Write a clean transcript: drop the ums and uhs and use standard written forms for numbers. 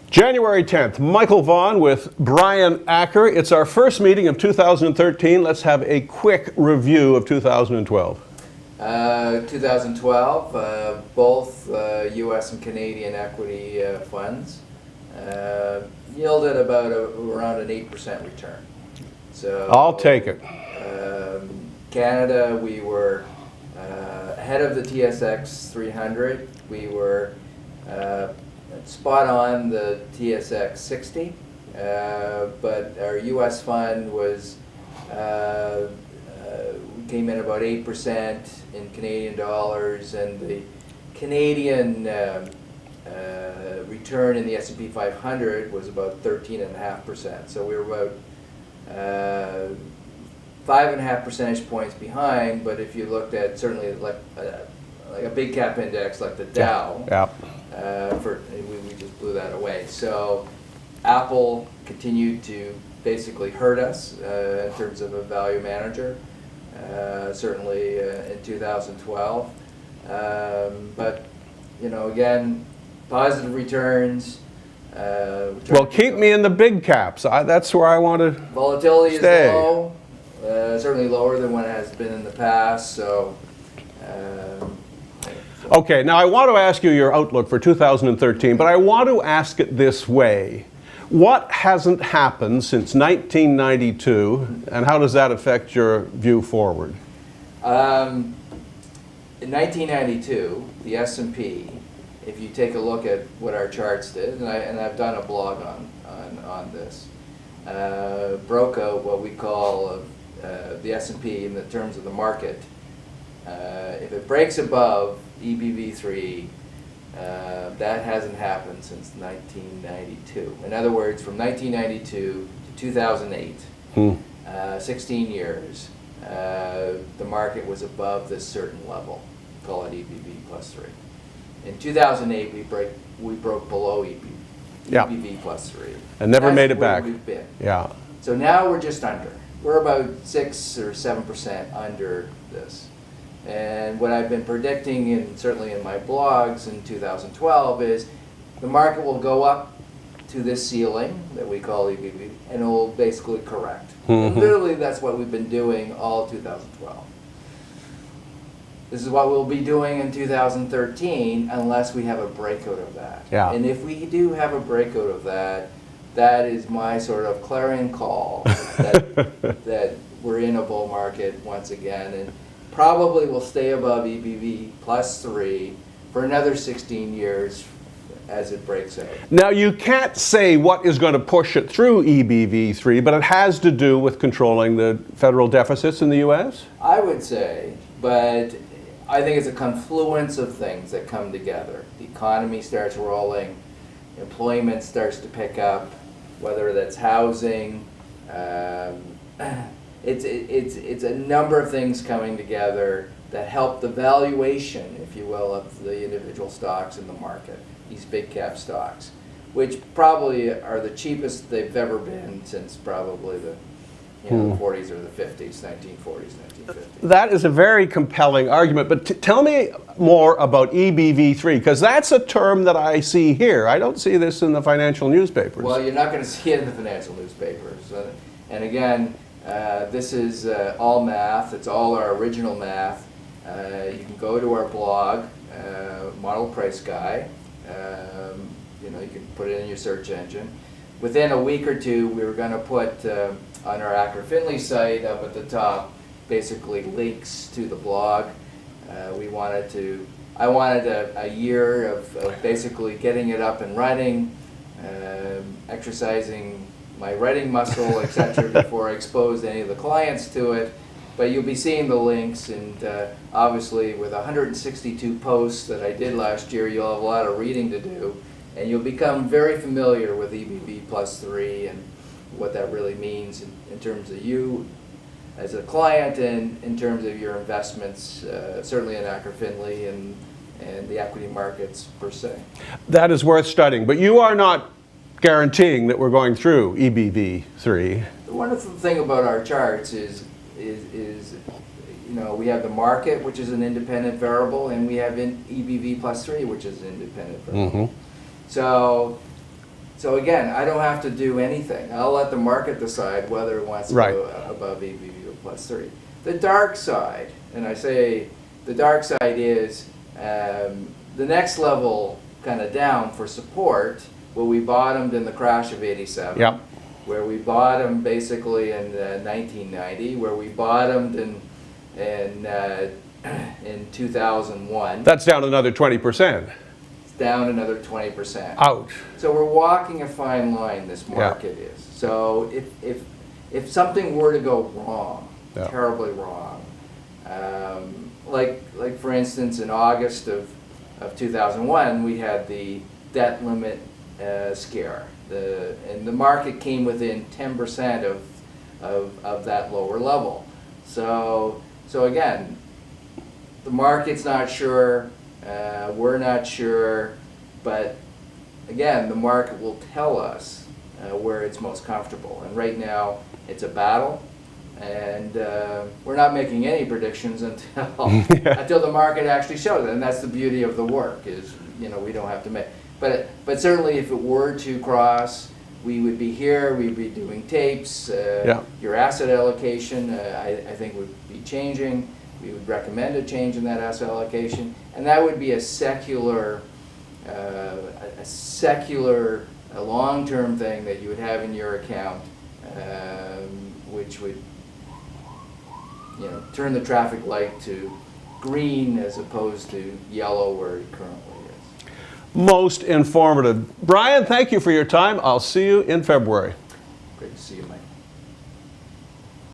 January 10th, Michael Vaughn with Brian Acker. It's our first meeting of 2013. Let's have a quick review of 2012. 2012, both U.S. and Canadian equity funds yielded about around an 8% return. So I'll take it. Canada, we were ahead of the TSX 300. We were spot on the TSX 60, but our U.S. fund was came in about 8% in Canadian dollars, and the Canadian return in the S&P 500 was about 13.5%. So we were about 5.5 percentage points behind. But if you looked at certainly like a big cap index like the Dow, we just blew that away. So Apple continued to basically hurt us in terms of a value manager. Certainly in 2012, but again, positive returns. Well, keep me in the big caps. That's where I want to Volatility stay. is low, certainly lower than what it has been in the past. So. Okay, now I want to ask you your outlook for 2013, but I want to ask it this way. What hasn't happened since 1992, and how does that affect your view forward? In 1992, the S&P, if you take a look at what our charts did, and I've done a blog on this, broke out what we call the S&P in the terms of the market. If it breaks above EBV3, that hasn't happened since 1992. In other words, from 1992 to 2008, 16 years, the market was above this certain level, call it EBV plus 3. In 2008, we broke below EBV plus 3. And never made it back. We've been. Yeah. So now we're just under. We're about 6 or 7% under this. And what I've been predicting, certainly in my blogs in 2012, is the market will go up to this ceiling that we call EBV, and it will basically correct. And literally, that's what we've been doing all 2012. This is what we'll be doing in 2013 unless we have a breakout of that. Yeah. And if we do have a breakout of that, that is my sort of clarion call that we're in a bull market once again. And probably will stay above EBV plus 3 for another 16 years as it breaks out. Now, you can't say what is going to push it through EBV3, but it has to do with controlling the federal deficits in the U.S.? I would say, but I think it's a confluence of things that come together. The economy starts rolling, employment starts to pick up, whether that's housing, It's a number of things coming together that help the valuation, if you will, of the individual stocks in the market, these big cap stocks, which probably are the cheapest they've ever been since probably the 40s or the 50s, 1940s, 1950s. That is a very compelling argument, but tell me more about EBV3, because that's a term that I see here. I don't see this in the financial newspapers. Well, you're not going to see it in the financial newspapers. And again, this is all math. It's all our original math. You can go to our blog, Model Price Guy. You can put it in your search engine. Within a week or two, we were going to put on our Acker Finley site up at the top, basically links to the blog. I wanted a year of basically getting it up and running, exercising my writing muscle, etc., before I exposed any of the clients to it. But you'll be seeing the links, and obviously with 162 posts that I did last year, you'll have a lot of reading to do, and you'll become very familiar with EBV plus 3 and what that really means in terms of you as a client and in terms of your investments, certainly in Acker Finley and the equity markets per se. That is worth studying, but you are not guaranteeing that we're going through EBV3. The wonderful thing about our charts is we have the market, which is an independent variable, and we have EBV plus 3, which is an independent variable. So So again, I don't have to do anything. I'll let the market decide whether it wants to Right. go above EBV or plus 30. The dark side, and I say the dark side is the next level kind of down for support, where we bottomed in the crash of '87. Yep. Where we bottomed basically in 1990, where we bottomed in 2001. That's down another 20%. It's down another 20%. Ouch. So we're walking a fine line, this market is. So if something were to go wrong, Yeah. terribly wrong, like for instance in August of 2001, we had the debt limit scare. And the market came within 10% of that lower level. So again, the market's not sure, we're not sure, but again, the market will tell us where it's most comfortable. And right now, it's a battle, and we're not making any predictions until the market actually shows it. And that's the beauty of the work, is we don't have to make. But certainly, if it were to cross, we would be here. We'd be doing tapes. Yeah. Your asset allocation, I think, would be changing. We would recommend a change in that asset allocation, and that would be a secular, a long-term thing that you would have in your account, which would, turn the traffic light to green as opposed to yellow where it currently is. Most informative. Brian, thank you for your time. I'll see you in February. Great to see you, Mike.